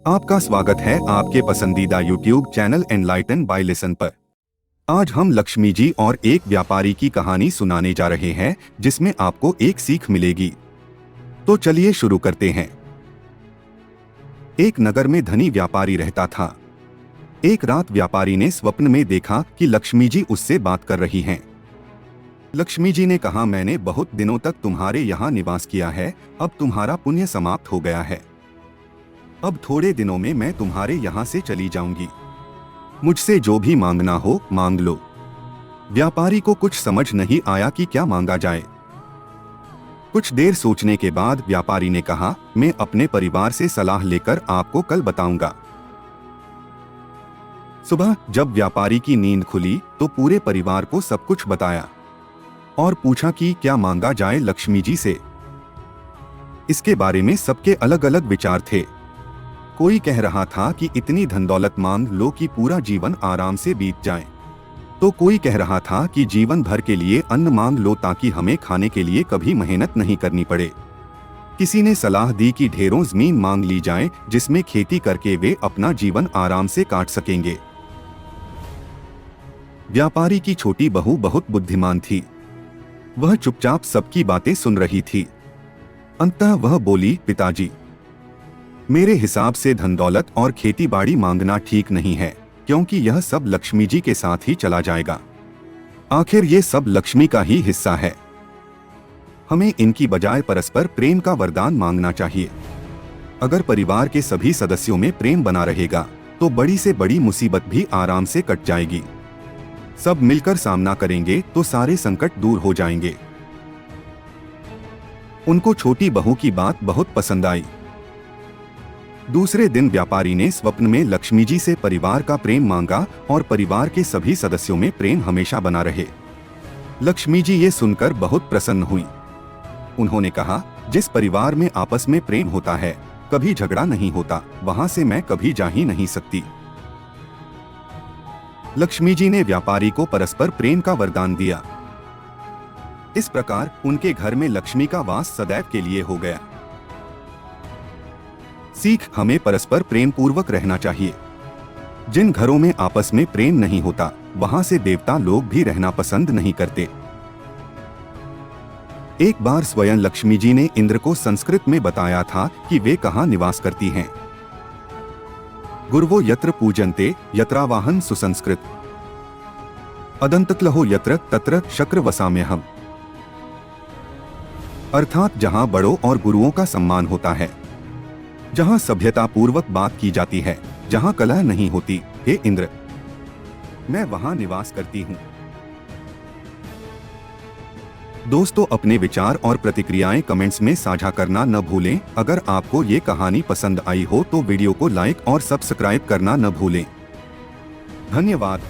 आपका स्वागत है आपके पसंदीदा YouTube channel enlighten by listen पर। आज हम लक्ष्मी जी और एक व्यापारी की कहानी सुनाने जा रहे हैं जिसमें आपको एक सीख मिलेगी। तो चलिए शुरू करते हैं। एक नगर में धनी व्यापारी रहता था। एक रात व्यापारी ने स्वप्न में देखा कि लक्ष्मी जी उससे बात कर रही हैं। लक्ष्मी जी ने कहा, मैंने बहुत दिनों तक तुम्हारे यहाँ निवास किया है, अब तुम्हारा पुण्य समाप्त हो गया है। अब थोड़े दिनों में मैं तुम्हारे यहाँ से चली जाऊंगी। मुझसे जो भी मांगना हो मांग लो। व्यापारी को कुछ समझ नहीं आया कि क्या मांगा जाए। कुछ देर सोचने के बाद व्यापारी ने कहा, मैं अपने परिवार से सलाह लेकर आपको कल बताऊंगा। सुबह जब व्यापारी की नींद खुली तो पूरे परिवार को सब कुछ बताया और पूछा कि क्या मांगा जाए लक्ष्मी जी से। इसके बारे में सबके अलग अलग विचार थे। कोई कह रहा था कि इतनी धन दौलत मांग लो कि पूरा जीवन आराम से बीत जाए, तो कोई कह रहा था कि जीवन भर के लिए अन्न मांग लो ताकि हमें खाने के लिए कभी मेहनत नहीं करनी पड़े। किसी ने सलाह दी कि ढेरों जमीन मांग ली जाए जिसमें खेती करके वे अपना जीवन आराम से काट सकेंगे। व्यापारी की छोटी बहू बहुत बुद्धिमान थी। वह चुपचाप सबकी बातें सुन रही थी। अंततः वह बोली, पिताजी, मेरे हिसाब से धन दौलत और खेती बाड़ी मांगना ठीक नहीं है, क्योंकि यह सब लक्ष्मी जी के साथ ही चला जाएगा। आखिर ये सब लक्ष्मी का ही हिस्सा है। हमें इनकी बजाय परस्पर प्रेम का वरदान मांगना चाहिए। अगर परिवार के सभी सदस्यों में प्रेम बना रहेगा तो बड़ी से बड़ी मुसीबत भी आराम से कट जाएगी। सब मिलकर सामना करेंगे तो सारे संकट दूर हो जाएंगे। उनको छोटी बहू की बात बहुत पसंद आई। दूसरे दिन व्यापारी ने स्वप्न में लक्ष्मी जी से परिवार का प्रेम मांगा और परिवार के सभी सदस्यों में प्रेम हमेशा बना रहे। लक्ष्मी जी ये सुनकर बहुत प्रसन्न हुई। उन्होंने कहा, जिस परिवार में आपस में प्रेम होता है, कभी झगड़ा नहीं होता, वहां से मैं कभी जा ही नहीं सकती। लक्ष्मी जी ने व्यापारी को परस्पर प्रेम का वरदान दिया। इस प्रकार उनके घर में लक्ष्मी का वास सदैव के लिए हो गया। सीख, हमें परस्पर प्रेम पूर्वक रहना चाहिए। जिन घरों में आपस में प्रेम नहीं होता, वहां से देवता लोग भी रहना पसंद नहीं करते। एक बार स्वयं लक्ष्मी जी ने इंद्र को संस्कृत में बताया था कि वे कहाँ निवास करती हैं। गुरवो यत्र पूजन्ते यत्रावाहन सुसंस्कृत, अदंतक्लहो यत्र तत्र शक्र वसाम्यहम्। अर्थात जहाँ बड़ों और गुरुओं का सम्मान होता है, जहाँ सभ्यता पूर्वक बात की जाती है, जहाँ कलह नहीं होती, हे इंद्र, मैं वहाँ निवास करती हूँ। दोस्तों, अपने विचार और प्रतिक्रियाएं कमेंट्स में साझा करना न भूलें। अगर आपको ये कहानी पसंद आई हो तो वीडियो को लाइक और सब्सक्राइब करना न भूलें। धन्यवाद।